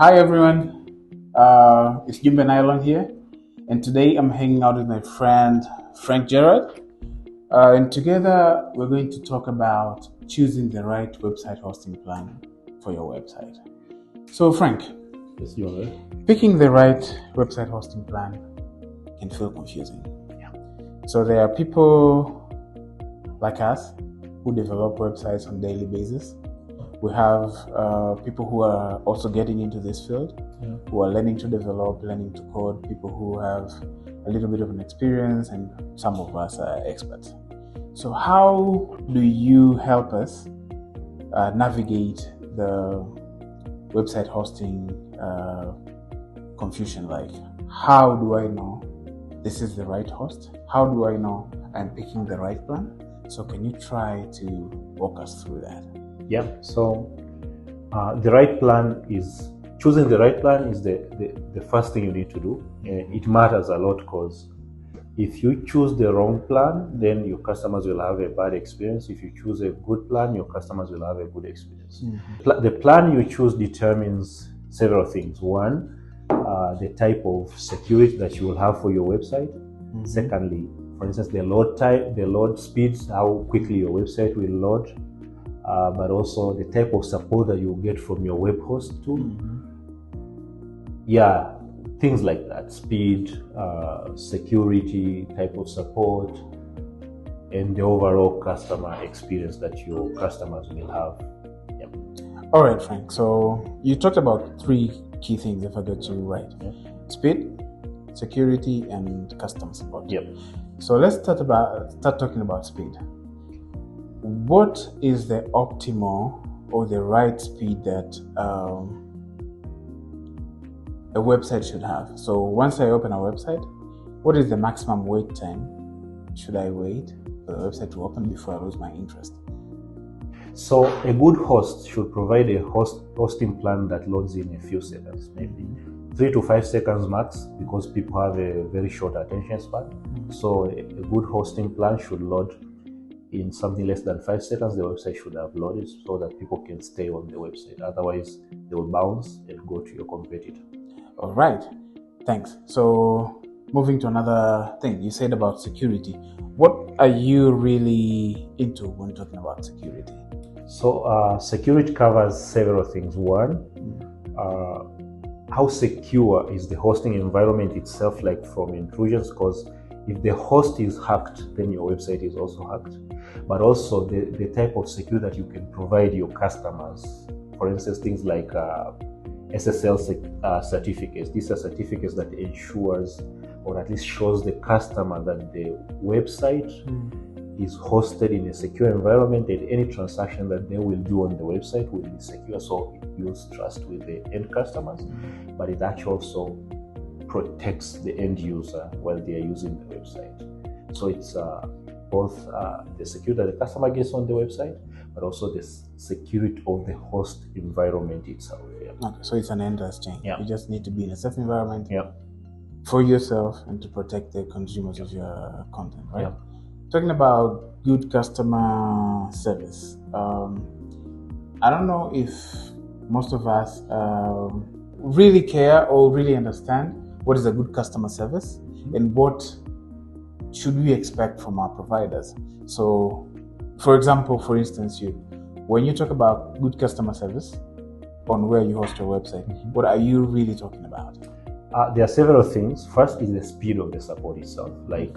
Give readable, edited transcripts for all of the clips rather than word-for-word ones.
Hi everyone, it's Jimben Island here, and today I'm hanging out with my friend Frank Gerard, and together we're going to talk about choosing the right website hosting plan for your website. So Frank, Yes, you are right. picking the right website hosting plan can feel confusing. Yeah. So there are people like us who develop websites on a daily basis. We have people who are also getting into this field, who are learning to develop, learning to code, people who have a little bit of an experience, and some of us are experts. So how do you help us navigate the website hosting confusion? Like, how do I know this is the right host? How do I know I'm picking the right plan? So can you try to walk us through that? Yeah. So choosing the right plan is the first thing you need to do. It matters a lot because if you choose the wrong plan, then your customers will have a bad experience. If you choose a good plan, your customers will have a good experience. Mm-hmm. The plan you choose determines several things. One, the type of security that you will have for your website. Mm-hmm. Secondly, for instance, the load time, the load speeds, how quickly your website will load. But also the type of support that you get from your web host too. Mm-hmm. Yeah, things like that: speed, security, type of support, and the overall customer experience that your customers will have. Yeah. All right, Frank. So you talked about three key things, if I got you right: speed, security, and customer support. Yep. So let's start talking about speed. What is the optimal or the right speed that a website should have? So once I open a website, what is the maximum wait time should I wait for the website to open before I lose my interest? So a good host should provide a hosting plan that loads in a few seconds, maybe 3 to 5 seconds max, because people have a very short attention span. Mm-hmm. So a good hosting plan should load in something less than 5 seconds. The website should have loaded so that people can stay on the website. Otherwise, they will bounce and go to your competitor. All right, thanks. So moving to another thing, you said about security. What are you really into when talking about security? So security covers several things. One, how secure is the hosting environment itself, like from intrusions? Because if the host is hacked, then your website is also hacked. But also the type of security that you can provide your customers. For instance, things like SSL certificates. These are certificates that ensures, or at least shows the customer that the website is hosted in a secure environment, and any transaction that they will do on the website will be secure. So it builds trust with the end customers, but it actually also protects the end user while they are using the website. So it's both the security that the customer gets on the website, but also the security of the host environment itself. Yeah. Okay, so it's an endless chain. Yeah. You just need to be in a safe environment. Yeah. For yourself and to protect the consumers of your content, right? Yeah. Talking about good customer service, I don't know if most of us really care or really understand what is a good customer service and what should we expect from our providers. So, for example, for instance, when you talk about good customer service on where you host your website, what are you really talking about? There are several things. First is the speed of the support itself. Like,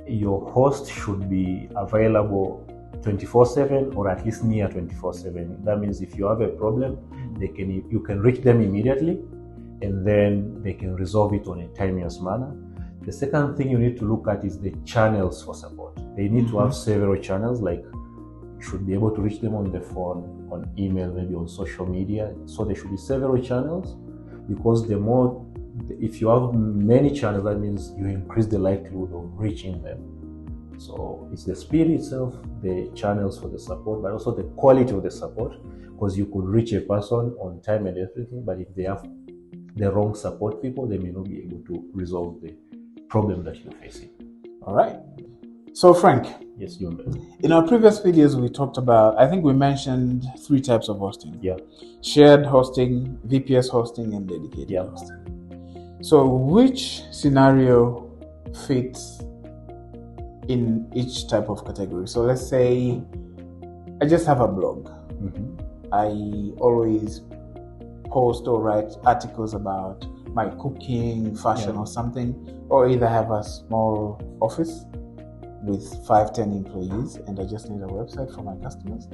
your host should be available 24/7 or at least near 24/7. That means if you have a problem, you can reach them immediately, and then they can resolve it on a timeous manner. The second thing you need to look at is the channels for support. They need to have several channels, like you should be able to reach them on the phone, on email, maybe on social media. So there should be several channels, because if you have many channels, that means you increase the likelihood of reaching them. So it's the speed itself, the channels for the support, but also the quality of the support, because you could reach a person on time and everything, but if they have the wrong support people, they may not be able to resolve the problem that you're facing. All right. So Frank, Yes, Jumbe. in our previous videos we talked about, I think we mentioned 3 types of hosting. Yeah. Shared hosting, VPS hosting, and dedicated hosting. So which scenario fits in each type of category? So let's say I just have a blog. I always post or write articles about my cooking, fashion, or something, or either have a small office with 5-10 employees and I just need a website for my customers.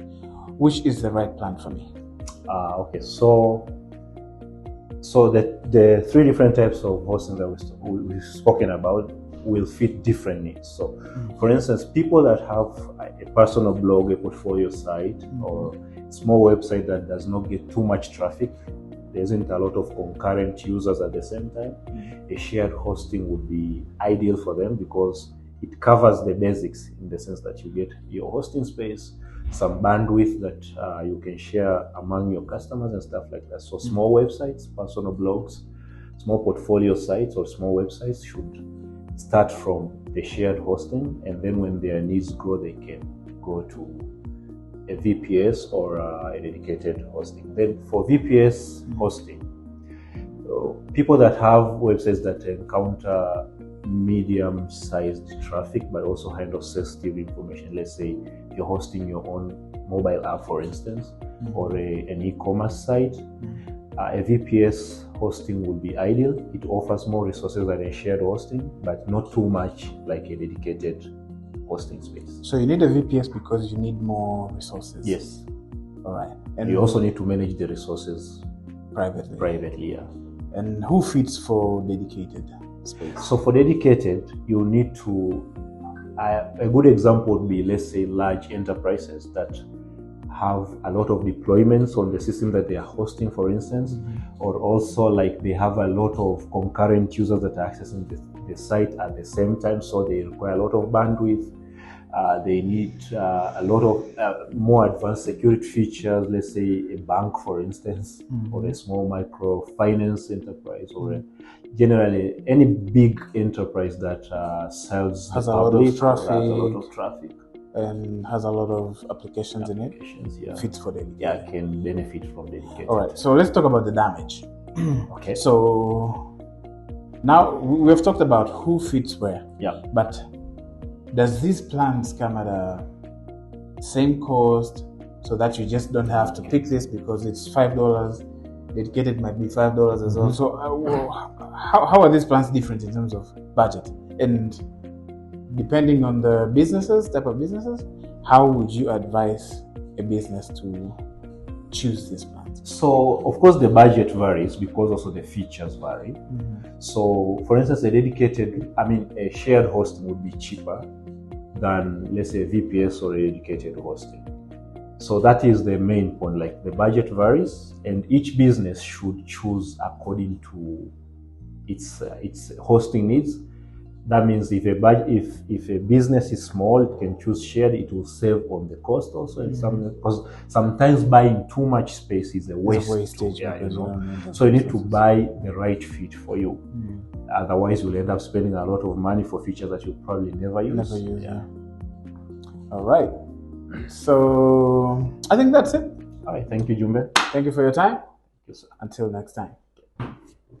Which is the right plan for me? Okay, so the 3 different types of hosting that we've spoken about will fit different needs. So for instance, people that have a personal blog, a portfolio site, or small website that does not get too much traffic, there isn't a lot of concurrent users at the same time, a shared hosting would be ideal for them because it covers the basics in the sense that you get your hosting space, some bandwidth that you can share among your customers and stuff like that. So small websites, personal blogs, small portfolio sites or small websites should start from the shared hosting, and then when their needs grow, they can go to a VPS or a dedicated hosting. Then for VPS hosting, people that have websites that encounter medium-sized traffic but also handle sensitive information, let's say you're hosting your own mobile app, for instance, or an e-commerce site, a VPS hosting would be ideal. It offers more resources than a shared hosting, but not too much like a dedicated hosting space. So you need a VPS because you need more resources. Yes. All right. And you also need to manage the resources privately. Yeah. And who fits for dedicated space? So for dedicated, you need to, a good example would be, let's say, large enterprises that have a lot of deployments on the system that they are hosting, for instance, or also like they have a lot of concurrent users that are accessing the site at the same time, so they require a lot of bandwidth. They need a lot of more advanced security features, let's say a bank, for instance, or a small microfinance enterprise, or generally any big enterprise that serves has the a lot public, of traffic, has a lot of traffic, and has a lot of applications in it. Fits for dedicated. Yeah, can benefit from dedicated. All right, so let's talk about the damage. Okay. So now we've talked about who fits where. Yeah. But does these plans come at a same cost so that you just don't have to pick this because it's $5? Dedicated might be $5 as well. So how are these plans different in terms of budget? And depending on the type of businesses, how would you advise a business to choose these plans? So of course the budget varies because also the features vary. So for instance, a shared hosting would be cheaper than, let's say, a VPS or a dedicated hosting. So that is the main point, like the budget varies and each business should choose according to its hosting needs. That means if a business is small, it can choose shared, it will save on the cost also. And because sometimes buying too much space is a wastage. So you need to buy the right fit for you. Otherwise, you'll end up spending a lot of money for features that you'll probably never use. All right. So I think that's it. All right. Thank you, Jumbe. Thank you for your time. Yes, sir. Until next time.